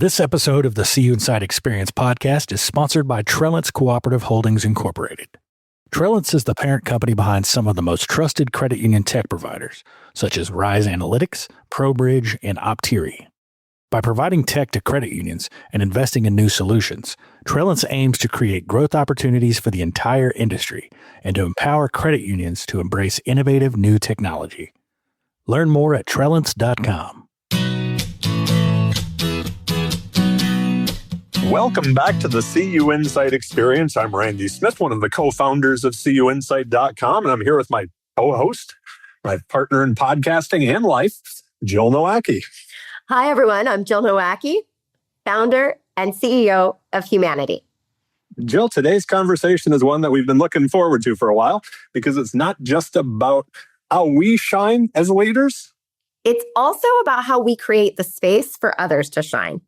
This episode of the CUInsight Experience podcast is sponsored by Trellance Cooperative Holdings Incorporated. Trellance is the parent company behind some of the most trusted credit union tech providers, such as Rise Analytics, ProBridge, and Optiri. By providing tech to credit unions and investing in new solutions, Trellance aims to create growth opportunities for the entire industry and to empower credit unions to embrace innovative new technology. Learn more at trellance.com. Welcome back to the CUInsight Experience. I'm Randy Smith, one of the co-founders of CUInsight.com, and I'm here with my co-host, my partner in podcasting and life, Jilly Nowacki. Hi, everyone. I'm Jilly Nowacki, founder and CEO of Humanidei. Jill, today's conversation is one that we've been looking forward to for a while because it's not just about how we shine as leaders. It's also about how we create the space for others to shine.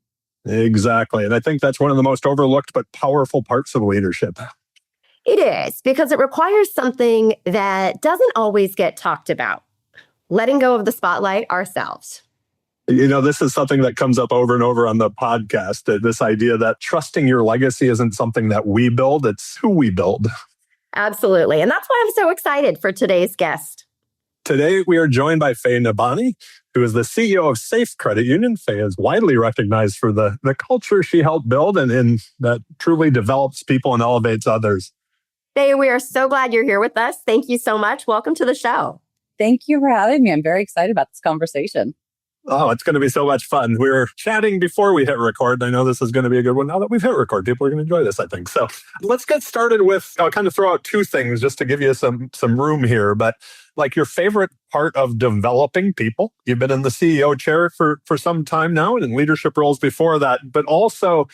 Exactly. And I think that's one of the most overlooked but powerful parts of leadership. It is, because it requires something that doesn't always get talked about. Letting go of the spotlight ourselves. You know, this is something that comes up over and over on the podcast, this idea that trusting your legacy isn't something that we build, it's who we build. Absolutely. And that's why I'm so excited for today's guest. Today, we are joined by Faye Nabhani, who is the CEO of Safe Credit Union. Faye is widely recognized for the culture she helped build and that truly develops people and elevates others. Faye, we are so glad you're here with us. Thank you so much. Welcome to the show. Thank you for having me. I'm very excited about this conversation. Oh, it's going to be so much fun. We were chatting before we hit record. I know this is going to be a good one. Now that we've hit record, people are going to enjoy this, I think. So let's get started with, I'll kind of throw out two things just to give you some room here. But like your favorite part of developing people. You've been in the CEO chair for some time now and in leadership roles before that. But also,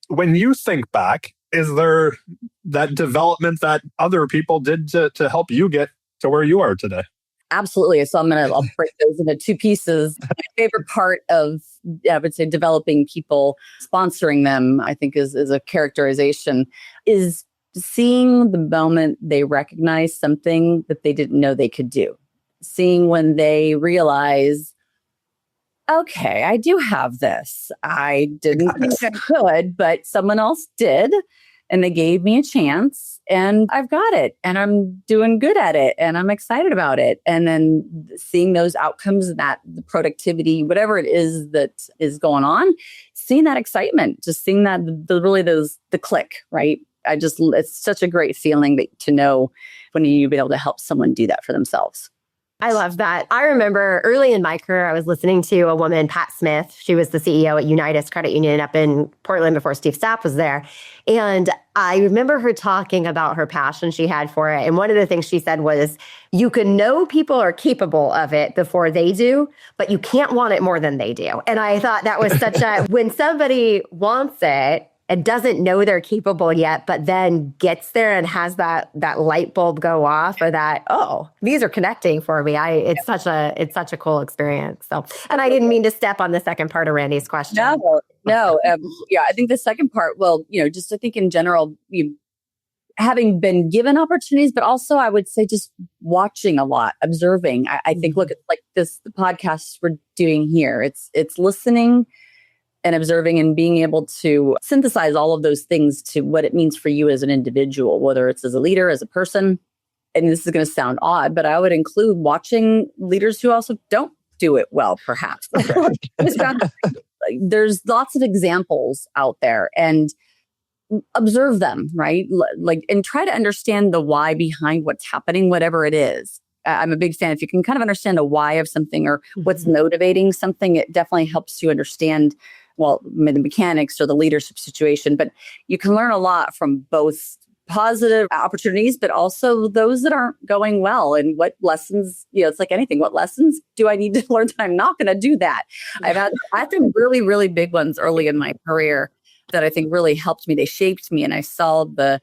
when you think back, is there that development that other people did to help you get to where you are today? Absolutely. So I'll break those into two pieces. My favorite part of, I would say, developing people, sponsoring them, I think is a characterization, is seeing the moment they recognize something that they didn't know they could do. Seeing when they realize, okay, I do have this. I didn't think I could, but someone else did. And they gave me a chance and I've got it and I'm doing good at it and I'm excited about it. And then seeing those outcomes, that the productivity, whatever it is that is going on, seeing that excitement, just seeing that the click, right? It's such a great feeling to know when you'll be able to help someone do that for themselves. I love that. I remember early in my career, I was listening to a woman, Pat Smith. She was the CEO at Unitas Credit Union up in Portland before Steve Stapp was there. And I remember her talking about her passion she had for it. And one of the things she said was, you can know people are capable of it before they do, but you can't want it more than they do. And I thought that was such when somebody wants it, and doesn't know they're capable yet, but then gets there and has that light bulb go off, or that, oh, these are connecting for me. It's such a cool experience. So, and I didn't mean to step on the second part of Randy's question. No. I think the second part, just I think in general, having been given opportunities, but also I would say just watching a lot, observing. I think, look, it's like the podcast we're doing here. It's listening and observing and being able to synthesize all of those things to what it means for you as an individual, whether it's as a leader, as a person. And this is going to sound odd, but I would include watching leaders who also don't do it well, perhaps. There's lots of examples out there and observe them, right? And try to understand the why behind what's happening, whatever it is. I'm a big fan. If you can kind of understand the why of something or what's motivating something, it definitely helps you understand the mechanics or the leadership situation. But you can learn a lot from both positive opportunities, but also those that aren't going well. And what lessons, it's like anything, what lessons do I need to learn that I'm not going to do that? I've had some really, really big ones early in my career that I think really helped me. They shaped me, and I saw the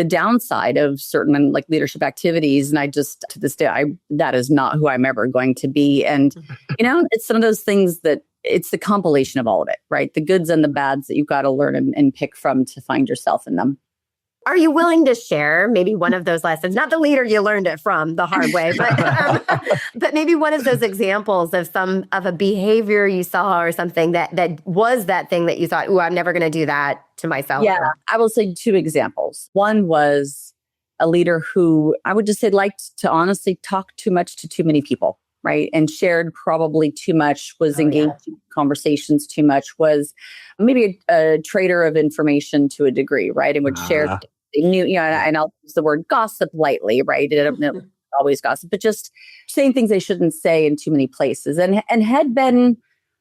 downside of certain leadership activities. And I just, to this day, that is not who I'm ever going to be. And, it's some of those things that it's the compilation of all of it, right? The goods and the bads that you've got to learn and pick from to find yourself in them. Are you willing to share maybe one of those lessons? Not the leader you learned it from the hard way, but maybe one of those examples of a behavior you saw or something that was that thing that you thought, "Ooh, I'm never going to do that to myself." Yeah, I will say two examples. One was a leader who I would just say liked to honestly talk too much to too many people, right? And shared probably too much, was engaged in conversations too much, was maybe a trader of information to a degree, right? And would share new, and I'll use the word gossip lightly, right? It don't always gossip, but just saying things they shouldn't say in too many places, and had gotten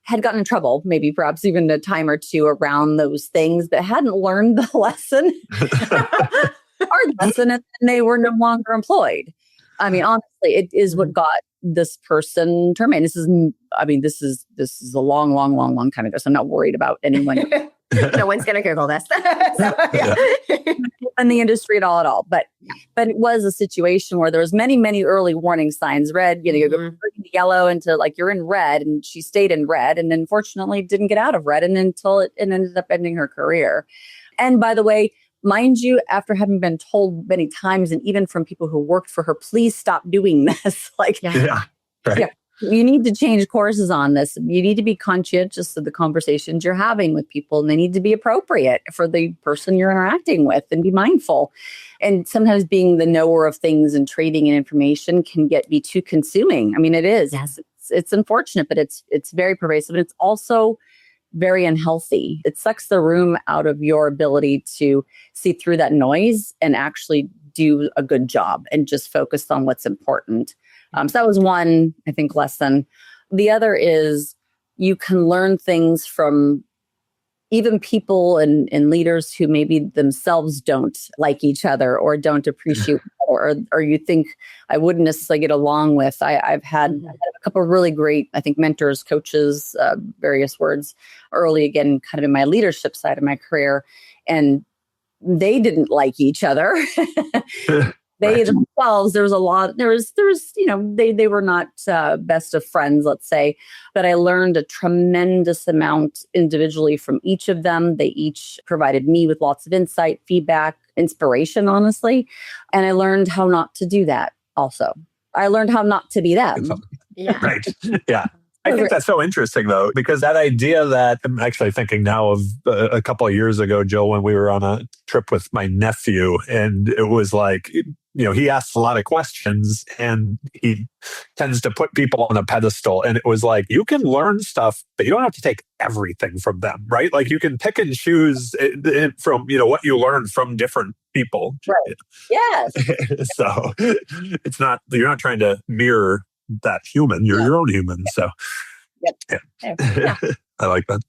in trouble, maybe perhaps even a time or two around those things, but hadn't learned the lesson, hard lesson, and they were no longer employed. I mean, honestly, it is what got this person terminated. This is a long, long, long, long time ago. So I'm not worried about anyone. No one's going to Google this. In the industry at all. But it was a situation where there was many, many early warning signs. Red, you go from yellow into like you're in red, and she stayed in red, and unfortunately didn't get out of red, and until it ended up ending her career. And by the way, mind you, after having been told many times, and even from people who worked for her, please stop doing this. You need to change courses on this. You need to be conscientious of the conversations you're having with people, and they need to be appropriate for the person you're interacting with, and be mindful. And sometimes being the knower of things and trading in information can be too consuming. I mean, it is. Yes. It's unfortunate, but it's very pervasive. And it's also very unhealthy. It sucks the room out of your ability to see through that noise and actually do a good job and just focus on what's important. So that was one, I think, lesson. The other is you can learn things from even people and leaders who maybe themselves don't like each other or don't appreciate or you think I wouldn't necessarily get along with. I've had a couple of really great, I think, mentors, coaches, various words early, again, kind of in my leadership side of my career. And they didn't like each other. They themselves, there was, they were not best of friends, let's say, but I learned a tremendous amount individually from each of them. They each provided me with lots of insight, feedback, inspiration, honestly. And I learned how not to do that also. I learned how not to be them. Yeah. Right. Yeah. I think that's so interesting, though, because that idea that I'm actually thinking now of a couple of years ago, Jill, when we were on a trip with my nephew, and it was like, he asks a lot of questions and he tends to put people on a pedestal. And it was like, you can learn stuff, but you don't have to take everything from them, right? Like you can pick and choose from, what you learn from different people. Right. Yes. So you're not trying to mirror that human. You're your own human. So yeah. I like that.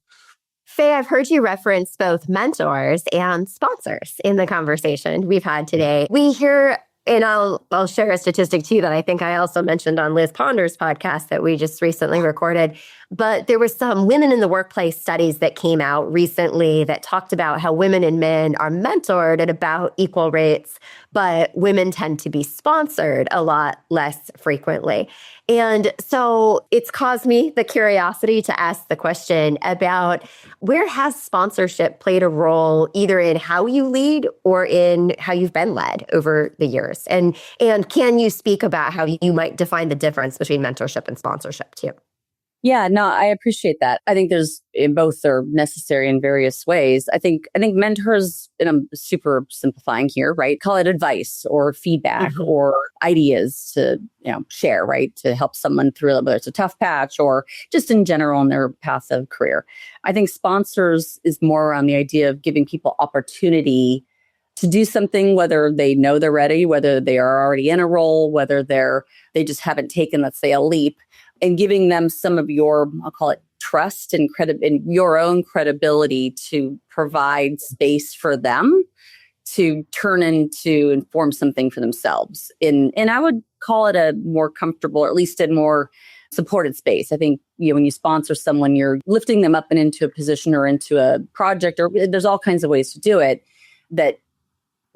Faye, I've heard you reference both mentors and sponsors in the conversation we've had today. We hear, and I'll share a statistic too that I think I also mentioned on Liz Ponder's podcast that we just recently recorded. But there were some women in the workplace studies that came out recently that talked about how women and men are mentored at about equal rates, but women tend to be sponsored a lot less frequently. And so it's caused me the curiosity to ask the question about where has sponsorship played a role either in how you lead or in how you've been led over the years? And can you speak about how you might define the difference between mentorship and sponsorship too? Yeah, no, I appreciate that. I think both are necessary in various ways. I think mentors, and I'm super simplifying here, right? Call it advice or feedback or ideas to share, right? To help someone through whether it's a tough patch or just in general in their path of career. I think sponsors is more around the idea of giving people opportunity to do something, whether they know they're ready, whether they are already in a role, whether they just haven't taken, let's say, a leap, and giving them some of your, I'll call it trust and your own credibility to provide space for them to turn into and form something for themselves. And I would call it a more comfortable, or at least a more supported space. I think, when you sponsor someone, you're lifting them up and into a position or into a project, or there's all kinds of ways to do it that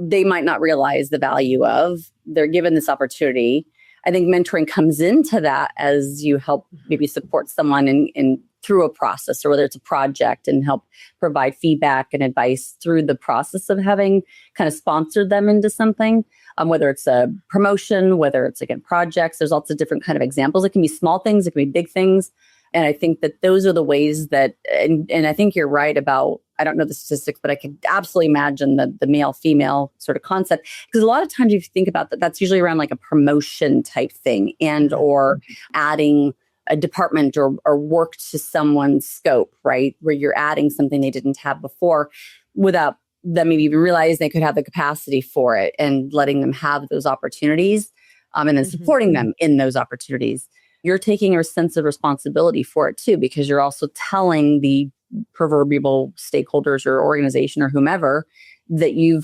they might not realize the value of. They're given this opportunity. I think mentoring comes into that as you help maybe support someone in through a process, or whether it's a project, and help provide feedback and advice through the process of having kind of sponsored them into something, whether it's a promotion, whether it's, again, projects. There's lots of different kind of examples. It can be small things, it can be big things. And I think that those are the ways that, and I think you're right about, I don't know the statistics, but I could absolutely imagine the male-female sort of concept. Because a lot of times if you think about that, that's usually around like a promotion type thing, and or adding a department or work to someone's scope, right? Where you're adding something they didn't have before without them maybe even realize they could have the capacity for it, and letting them have those opportunities, and then supporting them in those opportunities. You're taking a sense of responsibility for it too, because you're also telling the proverbial stakeholders or organization or whomever that you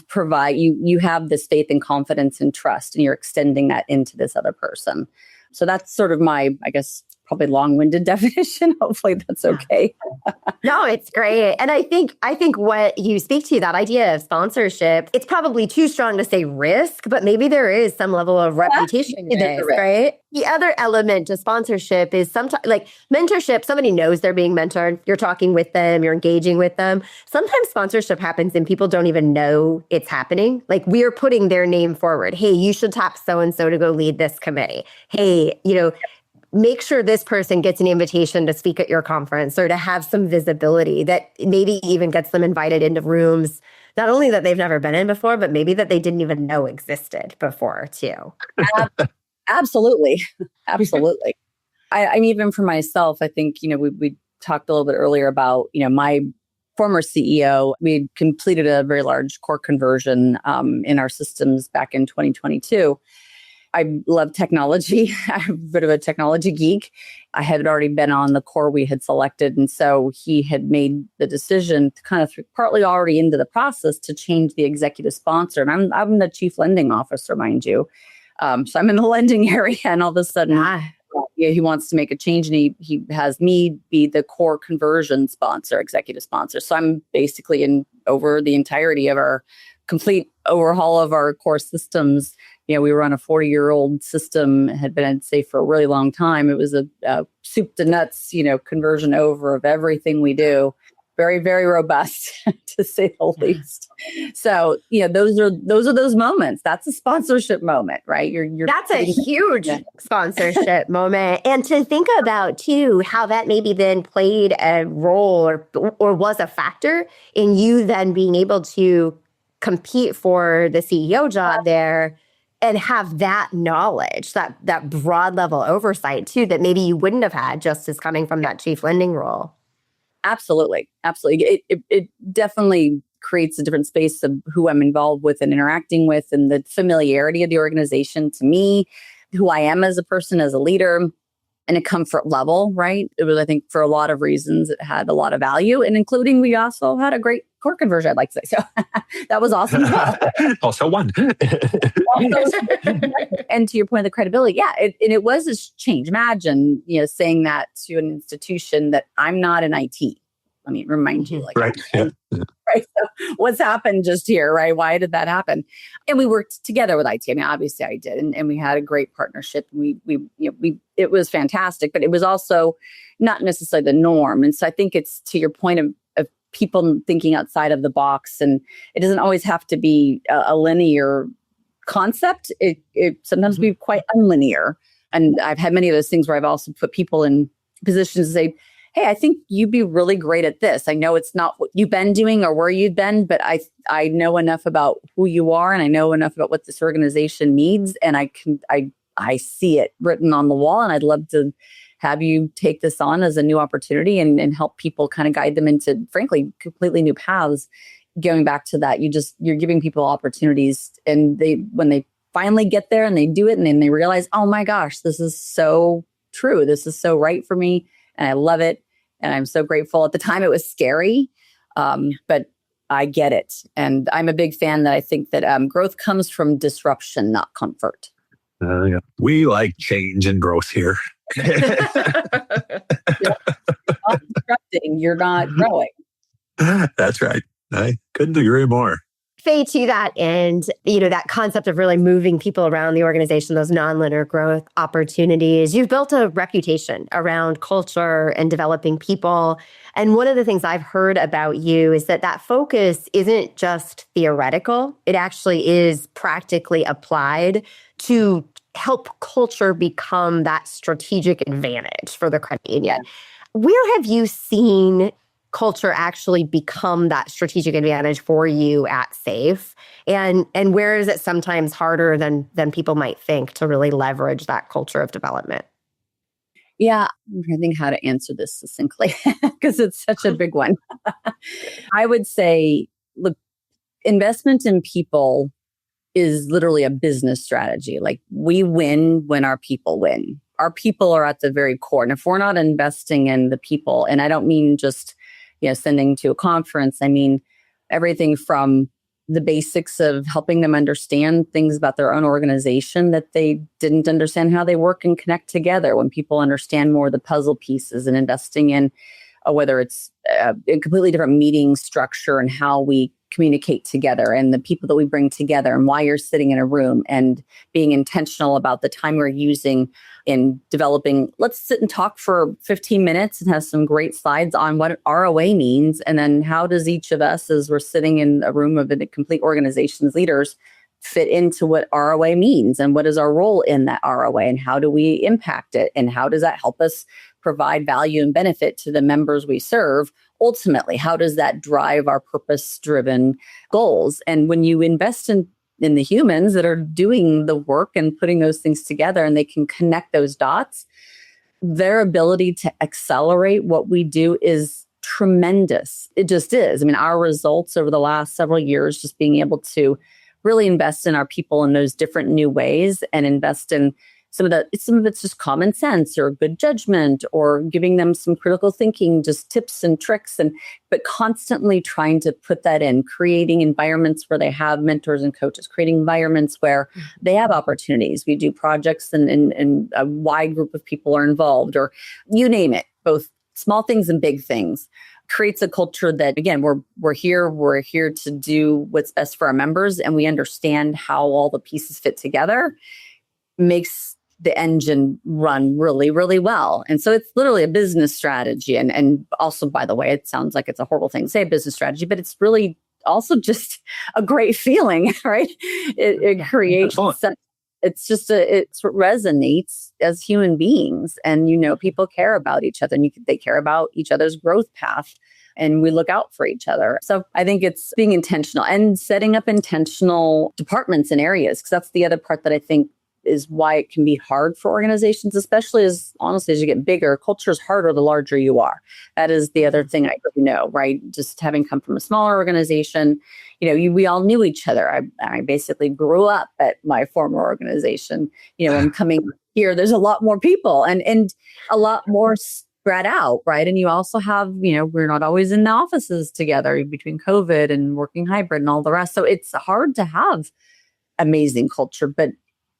have this faith and confidence and trust, and you're extending that into this other person. So that's sort of my, I guess, probably long-winded definition. Hopefully that's okay. No, it's great. And I think what you speak to, that idea of sponsorship, it's probably too strong to say risk, but maybe there is some level of reputation risk, right? The other element to sponsorship is sometimes like mentorship. Somebody knows they're being mentored. You're talking with them, you're engaging with them. Sometimes sponsorship happens and people don't even know it's happening. Like, we're putting their name forward. Hey, you should tap so-and-so to go lead this committee. Hey, make sure this person gets an invitation to speak at your conference, or to have some visibility that maybe even gets them invited into rooms, not only that they've never been in before, but maybe that they didn't even know existed before too. Absolutely. Absolutely. I mean, even for myself, I think, we talked a little bit earlier about, my former CEO. We had completed a very large core conversion in our systems back in 2022. I love technology. I'm a bit of a technology geek. I had already been on the core we had selected. And so he had made the decision to kind of partly already into the process to change the executive sponsor. And I'm the chief lending officer, mind you. So I'm in the lending area, and all of a sudden he wants to make a change, and he has me be the core conversion sponsor, executive sponsor. So I'm basically over the entirety of our complete overhaul of our core systems. We were on a 40-year-old system, had been, I'd say, for a really long time. It was a soup to nuts, conversion over of everything we do. Very, very robust, to say the least. So, those are those moments. That's a sponsorship moment, right? That's a huge sponsorship moment. And to think about too, how that maybe then played a role or was a factor in you then being able to compete for the CEO job there, and have that knowledge, that broad level oversight too, that maybe you wouldn't have had just as coming from that chief lending role. Absolutely. Absolutely. It definitely creates a different space of who I'm involved with and interacting with, and the familiarity of the organization to me, who I am as a person, as a leader, and a comfort level, right? It was, I think, for a lot of reasons, it had a lot of value, and including we also had a great core conversion, I'd like to say. So that was awesome as well. Also one. And to your point of the credibility, it was this change. Imagine, saying that to an institution that I'm not in IT. Let me remind you, right. Yeah. Right. So what's happened just here, right? Why did that happen? And we worked together with IT. I mean, obviously I did, and we had a great partnership. It was fantastic, but it was also not necessarily the norm. And so I think it's to your point of people thinking outside of the box, and it doesn't always have to be a linear concept. It sometimes be quite unlinear. And I've had many of those things where I've also put people in positions to say, hey, I think you'd be really great at this. I know it's not what you've been doing or where you've been, but I know enough about who you are, and I know enough about what this organization needs, and I see it written on the wall, and I'd love to have you take this on as a new opportunity and help people kind of guide them into, frankly, completely new paths. Going back to that, you're giving people opportunities, and when they finally get there and they do it, and then they realize, oh my gosh, this is so true. This is so right for me, and I love it. And I'm so grateful. At the time, it was scary, but I get it. And I'm a big fan that I think that growth comes from disruption, not comfort. Yeah. We like change and growth here. You're not disrupting, you're not growing. That's right. I couldn't agree more. Faye, to that end, that concept of really moving people around the organization, those nonlinear growth opportunities, you've built a reputation around culture and developing people. And one of the things I've heard about you is that focus isn't just theoretical. It actually is practically applied to help culture become that strategic advantage for the credit union. Where have you seen culture actually become that strategic advantage for you at SAFE? And where is it sometimes harder than people might think to really leverage that culture of development? Yeah, I'm trying to think how to answer this succinctly because it's such a big one. I would say, look, investment in people is literally a business strategy. Like, we win when our people win. Our people are at the very core. And if we're not investing in the people, and I don't mean just sending to a conference. I mean, everything from the basics of helping them understand things about their own organization that they didn't understand how they work and connect together. When people understand more of the puzzle pieces, and investing in whether it's a completely different meeting structure and how we communicate together and the people that we bring together and why you're sitting in a room, and being intentional about the time we're using in developing. Let's sit and talk for 15 minutes and have some great slides on what ROA means. And then how does each of us, as we're sitting in a room of a complete organization's leaders, fit into what ROA means, and what is our role in that ROA, and how do we impact it, and how does that help us provide value and benefit to the members we serve? Ultimately, how does that drive our purpose-driven goals? And when you invest in the humans that are doing the work and putting those things together, and they can connect those dots, their ability to accelerate what we do is tremendous. It just is. I mean, our results over the last several years, just being able to really invest in our people in those different new ways, and invest in some of it's just common sense or good judgment, or giving them some critical thinking, just tips and tricks, but constantly trying to put that in, creating environments where they have mentors and coaches, creating environments where they have opportunities. We do projects and a wide group of people are involved, or you name it, both small things and big things. Creates a culture that, again, we're here to do what's best for our members, and we understand how all the pieces fit together. Makes the engine run really, really well. And so it's literally a business strategy. And also, by the way, it sounds like it's a horrible thing to say, business strategy, but it's really also just a great feeling, right? It creates it resonates as human beings, and people care about each other, and they care about each other's growth path, and we look out for each other. So I think it's being intentional and setting up intentional departments and areas, because that's the other part that I think is why it can be hard for organizations, especially as you get bigger. Culture is harder the larger you are. That is the other thing I know, right? Just having come from a smaller organization, we all knew each other. I basically grew up at my former organization. I'm coming here, there's a lot more people and a lot more spread out, right? And you also have, we're not always in the offices together between COVID and working hybrid and all the rest. So it's hard to have amazing culture, but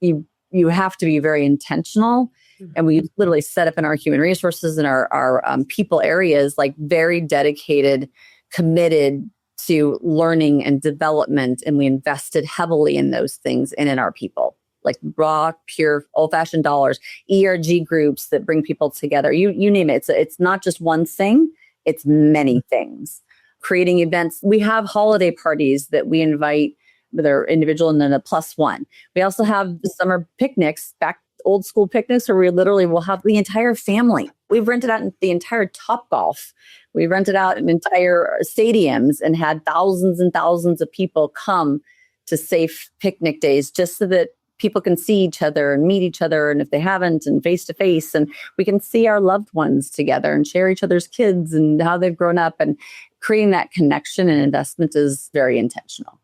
you have to be very intentional. And we literally set up in our human resources and our people areas, like very dedicated, committed to learning and development. And we invested heavily in those things and in our people, like raw, pure, old-fashioned dollars, ERG groups that bring people together. You name it. It's not just one thing. It's many things. Creating events. We have holiday parties that we invite with our individual and then a +1. We also have the summer picnics, back old school picnics, where we literally will have the entire family. We've rented out the entire Topgolf. We rented out an entire stadiums and had thousands and thousands of people come to SAFE picnic days, just so that people can see each other and meet each other. And if they haven't, and face to face, and we can see our loved ones together and share each other's kids and how they've grown up, and creating that connection and investment is very intentional.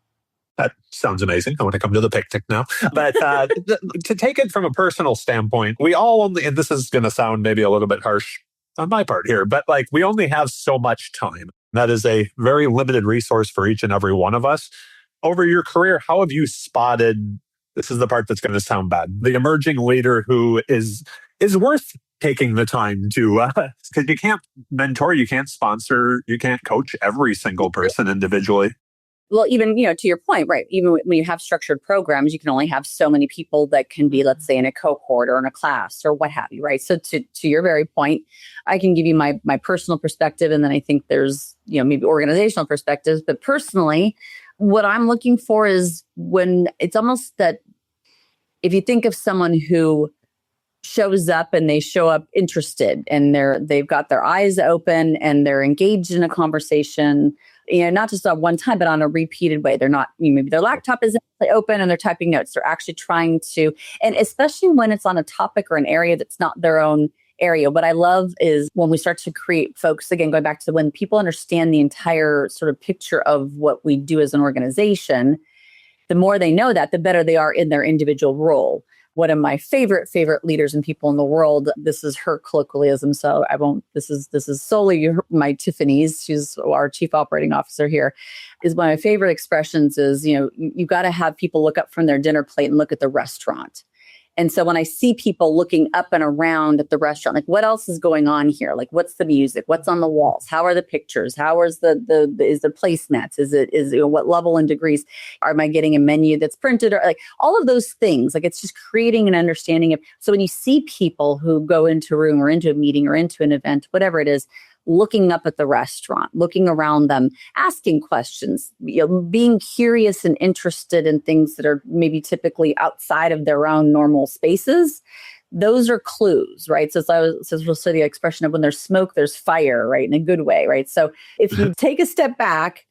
That sounds amazing. I want to come to the picnic now. But to take it from a personal standpoint, we all only, and this is going to sound maybe a little bit harsh on my part here, but we only have so much time. That is a very limited resource for each and every one of us. Over your career, how have you spotted, this is the part that's going to sound bad, the emerging leader who is worth taking the time to, because you can't mentor, you can't sponsor, you can't coach every single person individually. Well, even, to your point, right? Even when you have structured programs, you can only have so many people that can be, let's say, in a cohort or in a class or what have you, right? So to your very point, I can give you my personal perspective. And then I think there's, maybe organizational perspectives. But personally, what I'm looking for is when it's almost that if you think of someone who shows up and they show up interested and they've got their eyes open and they're engaged in a conversation, not just on one time, but on a repeated way. They're not, maybe their laptop is open and they're typing notes. They're actually trying to, and especially when it's on a topic or an area that's not their own area. What I love is when we start to create folks, again, going back to when people understand the entire sort of picture of what we do as an organization, the more they know that, the better they are in their individual role. One of my favorite leaders and people in the world, this is her colloquialism, so I won't, this is solely my Tiffany's, she's our chief operating officer here, is one of my favorite expressions is, you've got to have people look up from their dinner plate and look at the restaurant. And so when I see people looking up and around at the restaurant, like what else is going on here? Like what's the music? What's on the walls? How are the pictures? How is the placemats? Is what level and degrees? Am I getting a menu that's printed or like all of those things? Like it's just creating an understanding of, so when you see people who go into a room or into a meeting or into an event, whatever it is, looking up at the restaurant, looking around them, asking questions, being curious and interested in things that are maybe typically outside of their own normal spaces. Those are clues, right? So we'll say the expression of when there's smoke, there's fire, right? In a good way, right? So if you take a step back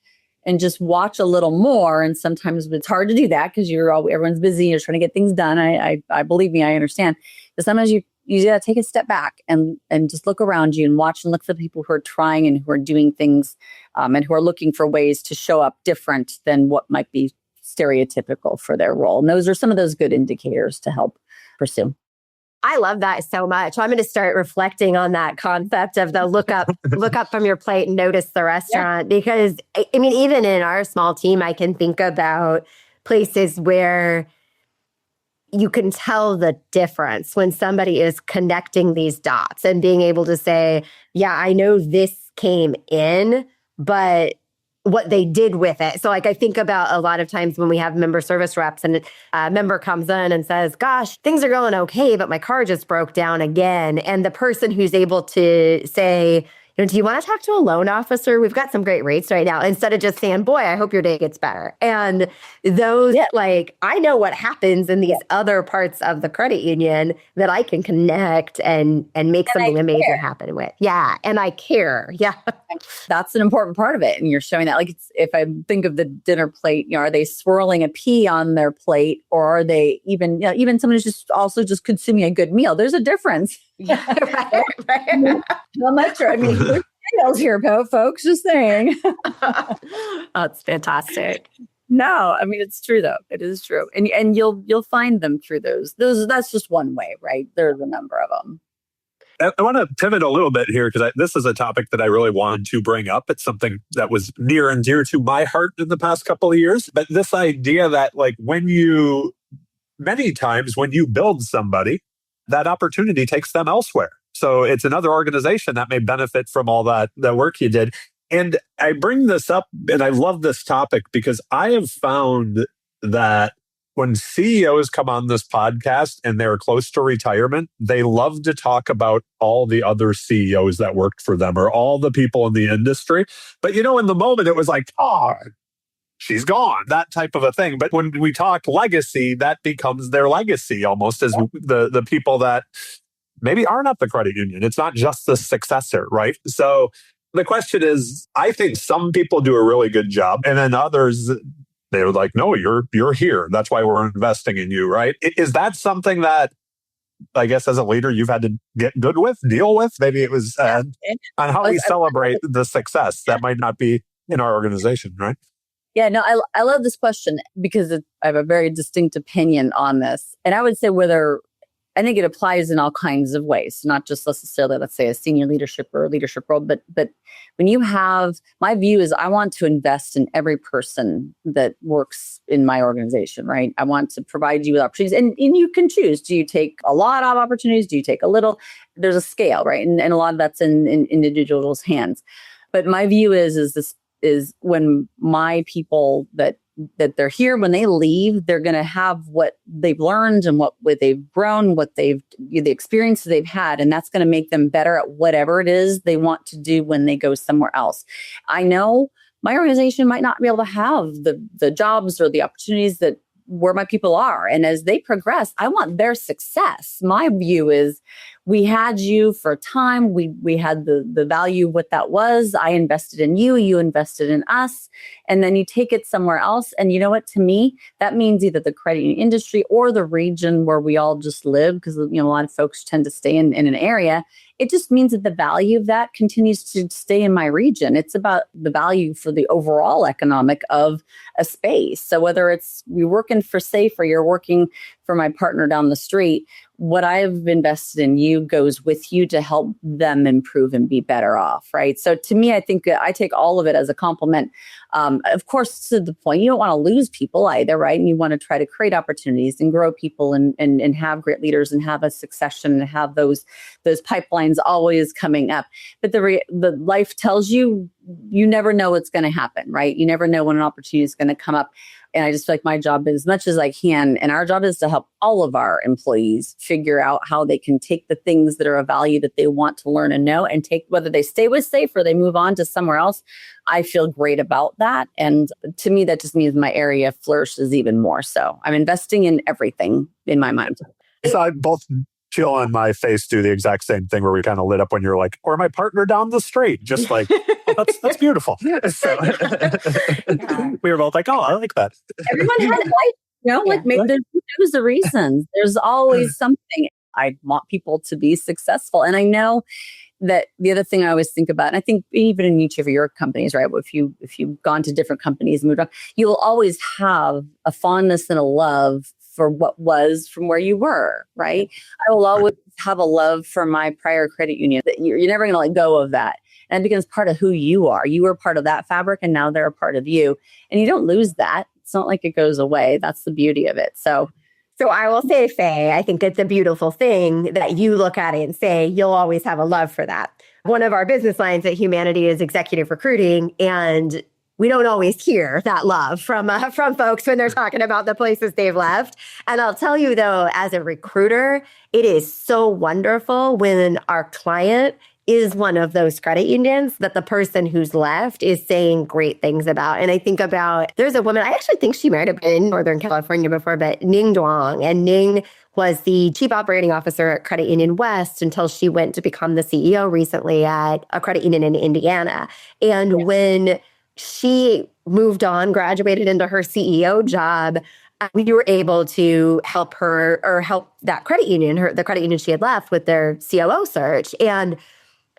and just watch a little more, and sometimes it's hard to do that because everyone's busy, you're trying to get things done. I believe me, I understand. But sometimes you got to take a step back and just look around you and watch and look for the people who are trying and who are doing things and who are looking for ways to show up different than what might be stereotypical for their role. And those are some of those good indicators to help pursue. I love that so much. I'm going to start reflecting on that concept of the look up from your plate and notice the restaurant. Yeah. Because I mean, even in our small team, I can think about places where you can tell the difference when somebody is connecting these dots and being able to say, yeah, I know this came in, but what they did with it. So like I think about a lot of times when we have member service reps and a member comes in and says, gosh, things are going okay, but my car just broke down again. And the person who's able to say, do you want to talk to a loan officer? We've got some great rates right now. Instead of just saying, boy, I hope your day gets better. And those, I know what happens in these other parts of the credit union that I can connect and make something amazing happen with. Yeah. And I care. Yeah. That's an important part of it. And you're showing that, like, if I think of the dinner plate, are they swirling a pea on their plate, or are they even someone who's just also just consuming a good meal? There's a difference. Yeah, right. How much? I mean, there's details here, folks. Just saying. That's fantastic. No, I mean it's true though. It is true, and you'll find them through those. That's just one way, right? There's a number of them. I want to pivot a little bit here because this is a topic that I really wanted to bring up. It's something that was near and dear to my heart in the past couple of years. But this idea that many times when you build somebody, that opportunity takes them elsewhere. So it's another organization that may benefit from all that work you did. And I bring this up, and I love this topic because I have found that when CEOs come on this podcast and they're close to retirement, they love to talk about all the other CEOs that worked for them or all the people in the industry. But in the moment, it was like, oh, she's gone, that type of a thing. But when we talk legacy, that becomes their legacy almost as the people that maybe aren't at the credit union. It's not just the successor, right? So the question is, I think some people do a really good job, and then others, they were like, no, you're here. That's why we're investing in you, right? Is that something that, I guess, as a leader, you've had to get good with, deal with? Maybe it was on how we celebrate the success that might not be in our organization, right? Yeah, no, I love this question because I have a very distinct opinion on this. And I would say I think it applies in all kinds of ways, not just necessarily, let's say, a senior leadership or a leadership role, but when you have, my view is I want to invest in every person that works in my organization, right? I want to provide you with opportunities, and you can choose. Do you take a lot of opportunities? Do you take a little? There's a scale, right? And a lot of that's in individuals' hands. But my view is is when my people that they're here, when they leave, they're going to have what they've learned and what they've grown, the experiences they've had. And that's going to make them better at whatever it is they want to do when they go somewhere else. I know my organization might not be able to have the jobs or the opportunities that where my people are. And as they progress, I want their success. My view is we had you for time. We had the value of what that was. I invested in you. You invested in us. And then you take it somewhere else. And you know what? To me, that means either the credit union industry or the region where we all just live, because a lot of folks tend to stay in an area. It just means that the value of that continues to stay in my region. It's about the value for the overall economic of a space. So whether it's you're working for SAFE or you're working for my partner down the street, what I've invested in you goes with you to help them improve and be better off, right? So to me, I think I take all of it as a compliment. Of course, to the point, you don't want to lose people either, right? And you want to try to create opportunities and grow people and have great leaders and have a succession and have those pipelines always coming up. But the life tells you, you never know what's going to happen, right? You never know when an opportunity is going to come up. And I just feel like my job, as much as I can, and our job is to help all of our employees figure out how they can take the things that are of value that they want to learn and know and take, whether they stay with SAFE or they move on to somewhere else. I feel great about that. And to me, that just means my area flourishes even more. So I'm investing in everything in my mind. So both Jill and my face do the exact same thing where we kind of lit up when you're like, or my partner down the street, just like, oh, that's beautiful. So, we were both like, oh, I like that. Everyone has life, like maybe there's the reasons. There's always something. I want people to be successful. And I know that the other thing I always think about, and I think even in each of your companies, right? If you've gone to different companies and moved on, you will always have a fondness and a love for what was from where you were, right? I will always have a love for my prior credit union. You're never going to let go of that. And it becomes part of who you are. You were part of that fabric and now they're a part of you. And you don't lose that. It's not like it goes away. That's the beauty of it. So I will say, Faye, I think it's a beautiful thing that you look at it and say, you'll always have a love for that. One of our business lines at Humanidei is executive recruiting. And we don't always hear that love from folks when they're talking about the places they've left. And I'll tell you, though, as a recruiter, it is so wonderful when our client is one of those credit unions that the person who's left is saying great things about. And I think about, there's a woman, I actually think she might have been in Northern California before, but Ning Duong. And Ning was the chief operating officer at Credit Union West until she went to become the CEO recently at a credit union in Indiana. And when she moved on, graduated into her CEO job, we were able to help her or help that credit union, the credit union she had left, with their COO search. And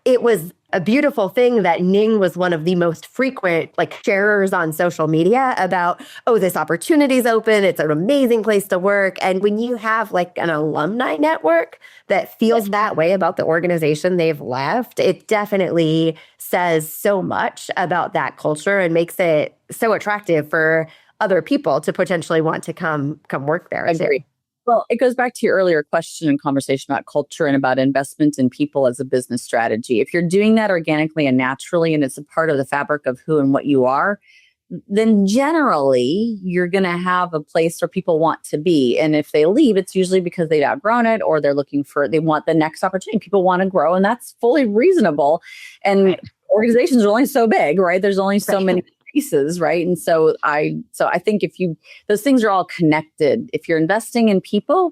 it was a beautiful thing that Ning was one of the most frequent sharers on social media about, oh, this opportunity's open. It's an amazing place to work. And when you have an alumni network that feels that way about the organization they've left, it definitely says so much about that culture and makes it so attractive for other people to potentially want to come work there. I agree. Well, it goes back to your earlier question and conversation about culture and about investment in people as a business strategy. If you're doing that organically and naturally, and it's a part of the fabric of who and what you are, then generally you're going to have a place where people want to be. And if they leave, it's usually because they've outgrown it or they want the next opportunity. People want to grow, and that's fully reasonable. And organizations are only so big, right? There's only so many pieces, right? And so I think those things are all connected. If you're investing in people,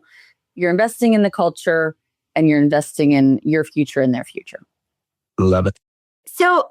you're investing in the culture, and you're investing in your future and their future. Love it. So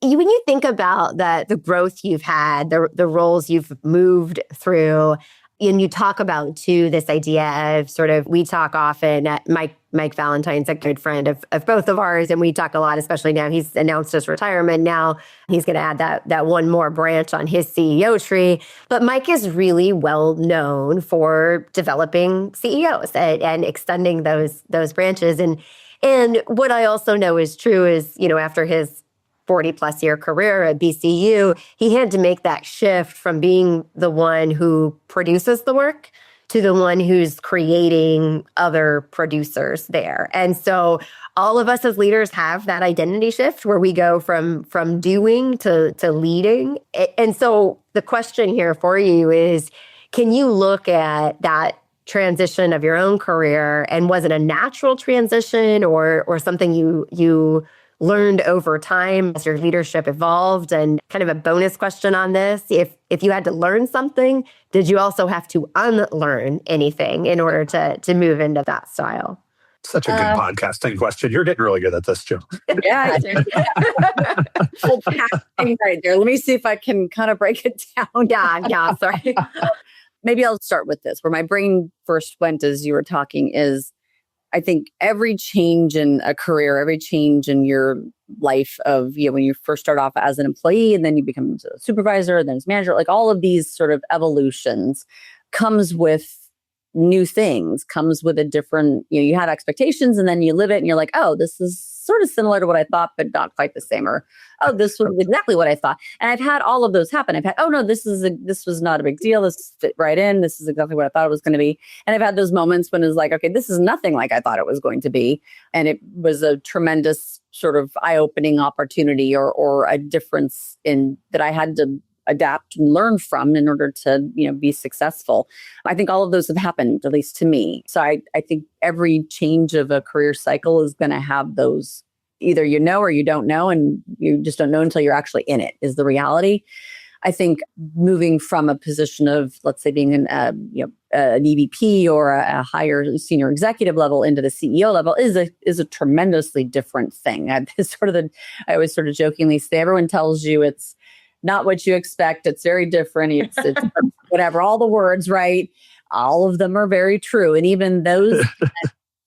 when you think about the growth you've had, the roles you've moved through, and you talk about too this idea of we talk often at Mike Valentine's a good friend of both of ours, and we talk a lot, especially now he's announced his retirement. Now he's going to add that one more branch on his CEO tree. But Mike is really well known for developing CEOs and extending those branches. And what I also know is true is, after his 40-plus year career at BCU, he had to make that shift from being the one who produces the work to the one who's creating other producers there. And so all of us as leaders have that identity shift where we go from doing to leading. And so the question here for you is, can you look at that transition of your own career, and was it a natural transition or something you learned over time as your leadership evolved? And kind of a bonus question on this, if you had to learn something, did you also have to unlearn anything in order to move into that style? Such a good podcasting question. You're getting really good at this, Jill. Yeah. Full casting right there. Let me see if I can kind of break it down. Yeah, sorry. Maybe I'll start with this. Where my brain first went as you were talking is, I think every change in a career, every change in your life of, when you first start off as an employee and then you become a supervisor, then as manager, like all of these sort of evolutions comes with new things, comes with a different, you had expectations and then you live it and you're like, oh, this is sort of similar to what I thought, but not quite the same. Or, oh, this was exactly what I thought. And I've had all of those happen. I've had, oh no, this was not a big deal. This fit right in. This is exactly what I thought it was going to be. And I've had those moments when it's like, okay, this is nothing like I thought it was going to be. And it was a tremendous sort of eye-opening opportunity or a difference in that I had to adapt and learn from in order to, be successful. I think all of those have happened, at least to me. So I think every change of a career cycle is going to have those, either you know or you don't know, and you just don't know until you're actually in it, is the reality. I think moving from a position of, let's say, being an EVP or a higher senior executive level into the CEO level is a tremendously different thing. I always sort of jokingly say, everyone tells you it's not what you expect. It's very different. It's whatever, all the words, right? All of them are very true. And even those,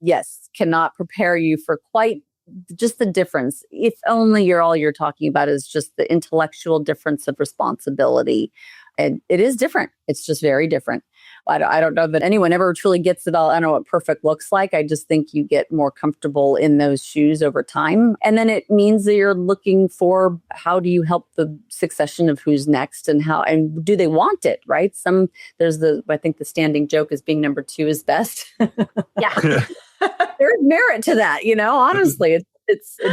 yes, cannot prepare you for quite just the difference. If only all you're talking about is just the intellectual difference of responsibility. And it is different. It's just very different. I don't know that anyone ever truly gets it all. I don't know what perfect looks like. I just think you get more comfortable in those shoes over time. And then it means that you're looking for, how do you help the succession of who's next and how, and do they want it, right? I think the standing joke is being number 2 is best. Yeah. There's merit to that, honestly,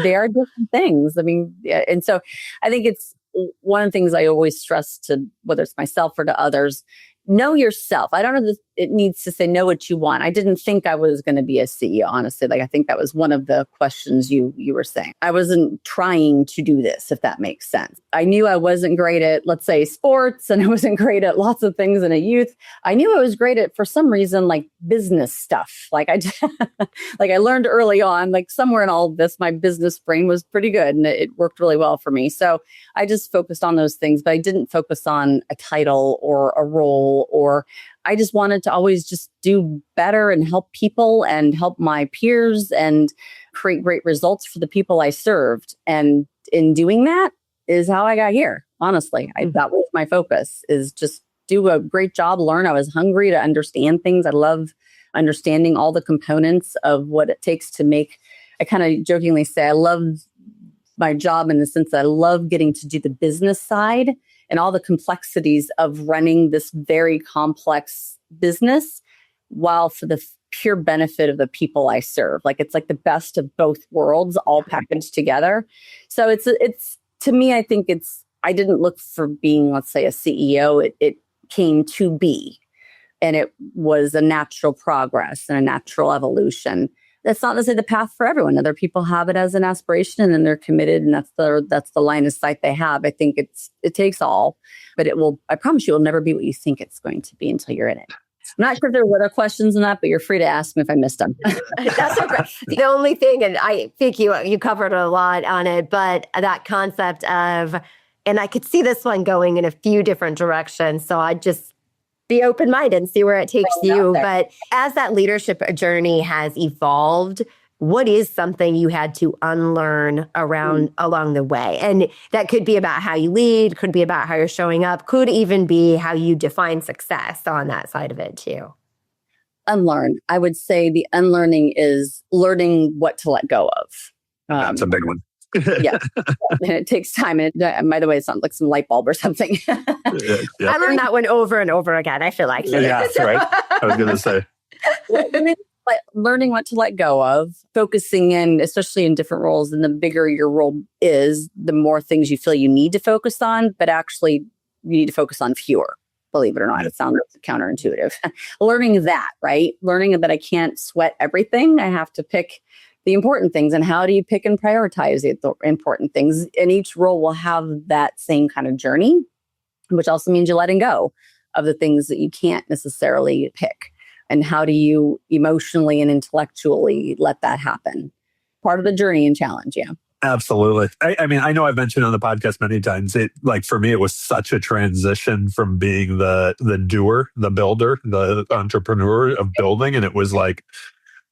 they are different things. I mean, yeah, and so I think it's one of the things I always stress to, whether it's myself or to others, know yourself. I don't know that it needs to say know what you want. I didn't think I was going to be a CEO, honestly. Like, I think that was one of the questions you were saying. I wasn't trying to do this, if that makes sense. I knew I wasn't great at, let's say, sports, and I wasn't great at lots of things in a youth. I knew I was great at, for some reason, like business stuff. Like I learned early on, like somewhere in all of this, my business brain was pretty good and it worked really well for me. So I just focused on those things, but I didn't focus on a title or a role, or I just wanted to always just do better and help people and help my peers and create great results for the people I served. And in doing that is how I got here. Honestly, that was my focus, is just do a great job, learn. I was hungry to understand things. I love understanding all the components of what it takes to make. I kind of jokingly say I love my job in the sense that I love getting to do the business side and all the complexities of running this very complex business, while for the pure benefit of the people I serve. Like, it's like the best of both worlds all packaged together. So it's to me, I think I didn't look for being, let's say, a CEO. It came to be, and it was a natural progress and a natural evolution. That's not to say the path for everyone. Other people have it as an aspiration, and then they're committed, and that's the line of sight they have. I think it takes all, but I promise you, it will never be what you think it's going to be until you're in it. I'm not sure if there were other questions on that, but you're free to ask me if I missed them. That's okay. The only thing, and I think you covered a lot on it, but that concept of, and I could see this one going in a few different directions. So I just be open-minded and see where it takes you. But as that leadership journey has evolved, what is something you had to unlearn along the way? And that could be about how you lead, could be about how you're showing up, could even be how you define success on that side of it too. Unlearn. I would say the unlearning is learning what to let go of. That's a big one. Yeah. And it takes time. And by the way, it's not like some light bulb or something. I learned that one over and over again, I feel like. Yeah, right. I was going to say. Like learning what to let go of, focusing in, especially in different roles, and the bigger your role is, the more things you feel you need to focus on, but actually you need to focus on fewer. Believe it or not, it sounds counterintuitive. Learning that, right? Learning that I can't sweat everything. I have to pick the important things. And how do you pick and prioritize the important things? And each role will have that same kind of journey, which also means you're letting go of the things that you can't necessarily pick. And how do you emotionally and intellectually let that happen? Part of the journey and challenge, yeah. Absolutely. I mean, I know I've mentioned on the podcast many times, for me, it was such a transition from being the doer, the builder, the entrepreneur of building. And it was like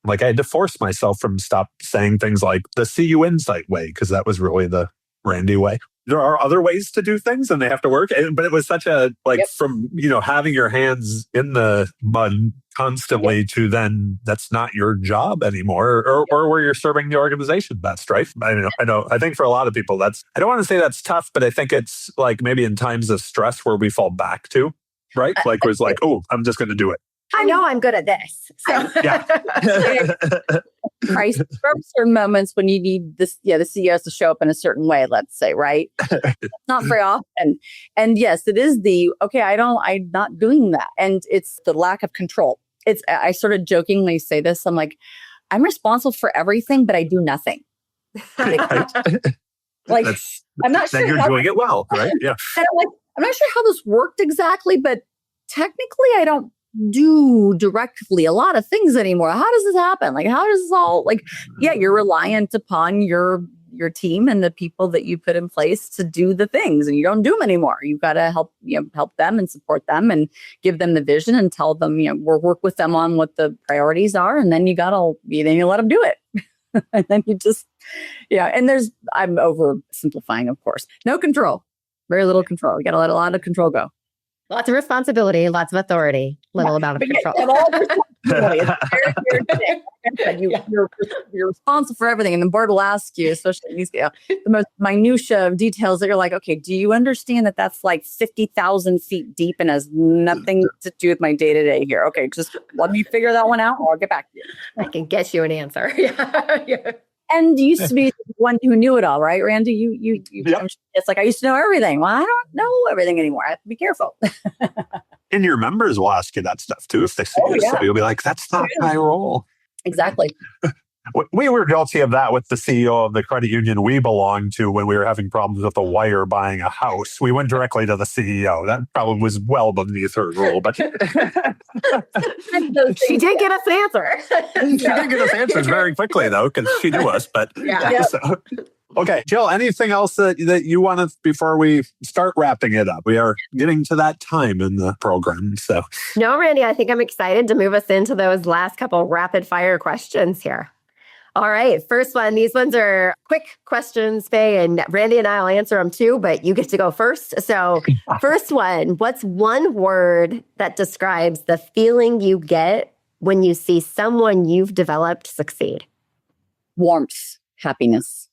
I had to force myself from stop saying things like the CUInsight way, because that was really the Randy way. There are other ways to do things and they have to work. But it was such a, from, having your hands in the mud constantly to then that's not your job anymore or where you're serving the organization best, right? I know. I think for a lot of people, I don't want to say that's tough, but I think it's like maybe in times of stress where we fall back to, right? Like, was like, oh, I'm just going to do it. I know I'm good at this. So. Yeah. Right. There are certain moments when you need this, the CEOs to show up in a certain way, let's say, right? Not very often. And yes, it is I'm not doing that. And it's the lack of control. I sort of jokingly say this. I'm like, I'm responsible for everything, but I do nothing. I'm not sure. Then you're doing it well, right? Yeah. And I'm not sure how this worked exactly, but technically I don't do directly a lot of things anymore. How does this happen? Like, how does this all, you're reliant upon your team and the people that you put in place to do the things, and you don't do them anymore. You've got to help them and support them and give them the vision and tell them, work with them on what the priorities are. And then you let them do it. And then you just, and I'm oversimplifying, of course. No control, very little control. You got to let a lot of control go. Lots of responsibility, lots of authority, little amount of control. You're responsible for everything. And the board will ask you, especially these, the most minutia of details that you're like, okay, do you understand that that's like 50,000 feet deep and has nothing to do with my day-to-day here? Okay, just let me figure that one out. I'll get back to you. I can get you an answer. Yeah. And you used to be the one who knew it all, right, Randy? Yep. It's like, I used to know everything. Well, I don't know everything anymore. I have to be careful. And your members will ask you that stuff too if they see you. So you'll be like, that's not my role. Exactly. We were guilty of that with the CEO of the credit union we belonged to when we were having problems with a wire buying a house. We went directly to the CEO. That probably was well beneath her rule, but she did get us answers. She did get us answers very quickly, though, because she knew us. But So. Okay, Jill, anything else that you want to, before we start wrapping it up? We are getting to that time in the program. So no, Randy, I think I'm excited to move us into those last couple rapid fire questions here. All right, first one. These ones are quick questions, Faye, and Randy and I will answer them too, but you get to go first. So first one, what's one word that describes the feeling you get when you see someone you've developed succeed? Warmth, happiness,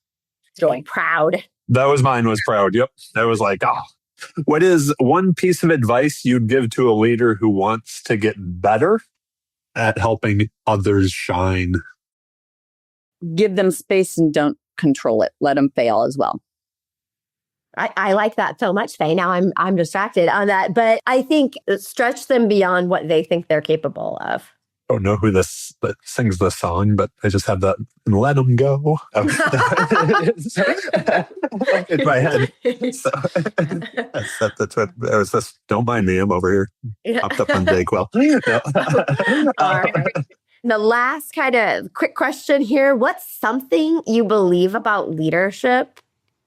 joy, proud. That was mine, was proud. Yep. That was like, what is one piece of advice you'd give to a leader who wants to get better at helping others shine? Give them space and don't control it. Let them fail as well. I like that so much, Faye. Now I'm distracted on that, but I think stretch them beyond what they think they're capable of. I don't know who that sings the song, but I just have that and let them go in my head. So that's what it was. This, don't mind me. I'm over here, popped up on Dayquil. All right. The last kind of quick question here. What's something you believe about leadership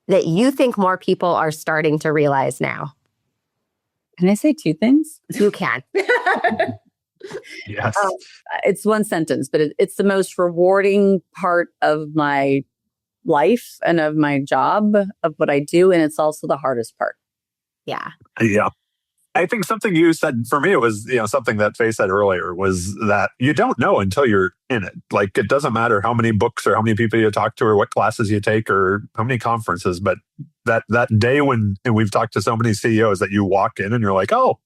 that you think more people are starting to realize now? Can I say two things? You can. Yes. It's one sentence, but it's the most rewarding part of my life and of my job, of what I do. And it's also the hardest part. Yeah. Yeah. I think something you said for me, it was, something that Faye said earlier was that you don't know until you're in it. Like, it doesn't matter how many books or how many people you talk to or what classes you take or how many conferences, but that day when, and we've talked to so many CEOs that you walk in and you're like, oh,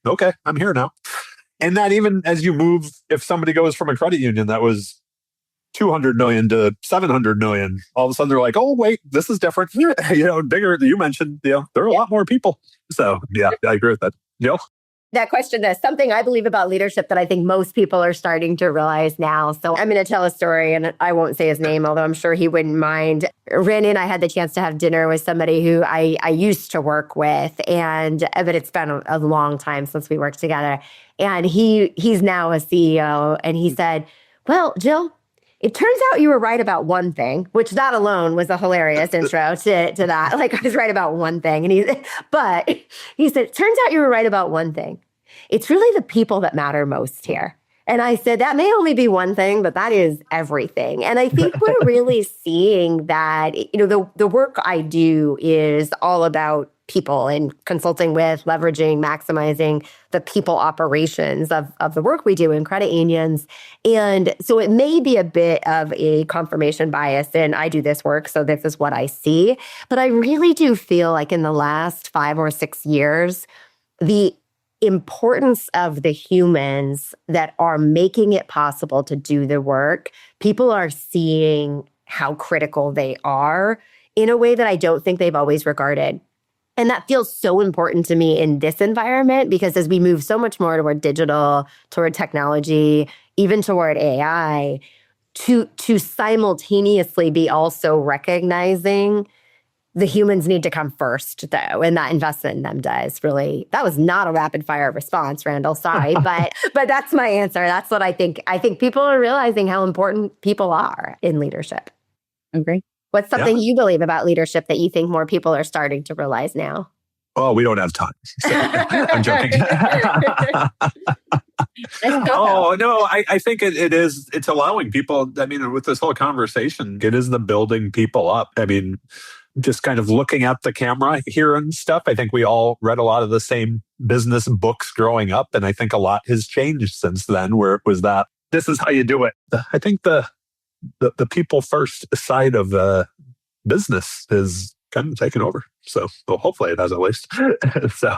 okay, I'm here now. And that even as you move, if somebody goes from a credit union that was 200 million to 700 million, all of a sudden they're like, oh, wait, this is different. Bigger, you mentioned, there are a lot more people. So yeah, I agree with that. Jill? That question, there's something I believe about leadership that I think most people are starting to realize now. So I'm going to tell a story, and I won't say his name, although I'm sure he wouldn't mind. Randy and I had the chance to have dinner with somebody who I used to work with, but it's been a long time since we worked together. And he's now a CEO, and he said, well, Jill, it turns out you were right about one thing, which that alone was a hilarious intro to that. Like, I was right about one thing. But he said, it turns out you were right about one thing. It's really the people that matter most here. And I said, that may only be one thing, but that is everything. And I think we're really seeing that, the work I do is all about people and consulting with, leveraging, maximizing the people operations of the work we do in credit unions. And so it may be a bit of a confirmation bias, and I do this work, so this is what I see. But I really do feel like in the last 5 or 6 years, the importance of the humans that are making it possible to do the work, people are seeing how critical they are in a way that I don't think they've always regarded. And that feels so important to me in this environment, because as we move so much more toward digital, toward technology, even toward AI, to simultaneously be also recognizing the humans need to come first, though, and that investment in them does really. That was not a rapid fire response, Randall. Sorry, but that's my answer. That's what I think. I think people are realizing how important people are in leadership. Agree. What's something you believe about leadership that you think more people are starting to realize now? Oh, we don't have time. So, I'm joking. Oh, no, I think it's allowing people, with this whole conversation, it is the building people up. Just kind of looking at the camera here and stuff, I think we all read a lot of the same business books growing up. And I think a lot has changed since then, where it was that this is how you do it. I think the people first side of business is kind of taken over. So hopefully it has at least. So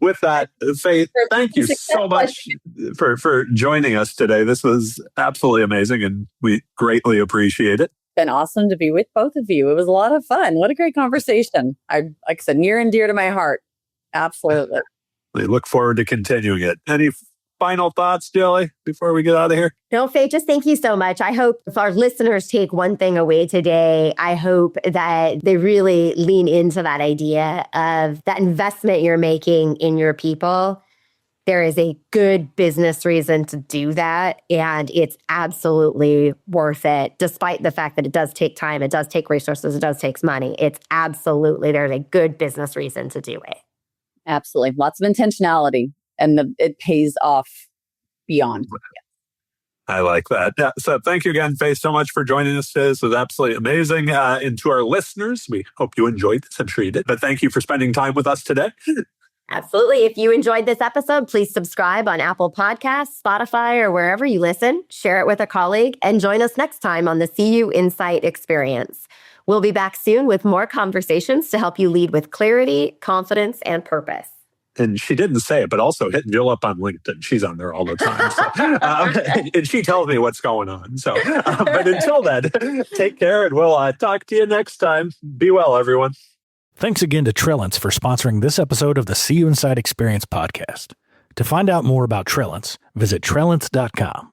with that, Faye, thank you so much for joining us today. This was absolutely amazing, and we greatly appreciate it. Been awesome to be with both of you. It was a lot of fun. What a great conversation. Like I said, near and dear to my heart. Absolutely. We look forward to continuing it. Any final thoughts, Jilly, before we get out of here? No, Faye, just thank you so much. I hope if our listeners take one thing away today, I hope that they really lean into that idea of that investment you're making in your people. There is a good business reason to do that, and it's absolutely worth it, despite the fact that it does take time, it does take resources, it does take money. There's a good business reason to do it. Absolutely. Lots of intentionality, and it pays off beyond. I like that. Yeah. So thank you again, Faye, so much for joining us today. This was absolutely amazing. And to our listeners, we hope you enjoyed this. I'm sure you did. But thank you for spending time with us today. Absolutely. If you enjoyed this episode, please subscribe on Apple Podcasts, Spotify, or wherever you listen. Share it with a colleague and join us next time on the CUInsight Experience. We'll be back soon with more conversations to help you lead with clarity, confidence, and purpose. And she didn't say it, but also hit Jill up on LinkedIn. She's on there all the time. So, and she tells me what's going on. So, but until then, take care, and we'll talk to you next time. Be well, everyone. Thanks again to Trellance for sponsoring this episode of the CUInsight Experience podcast. To find out more about Trellance, visit trellance.com.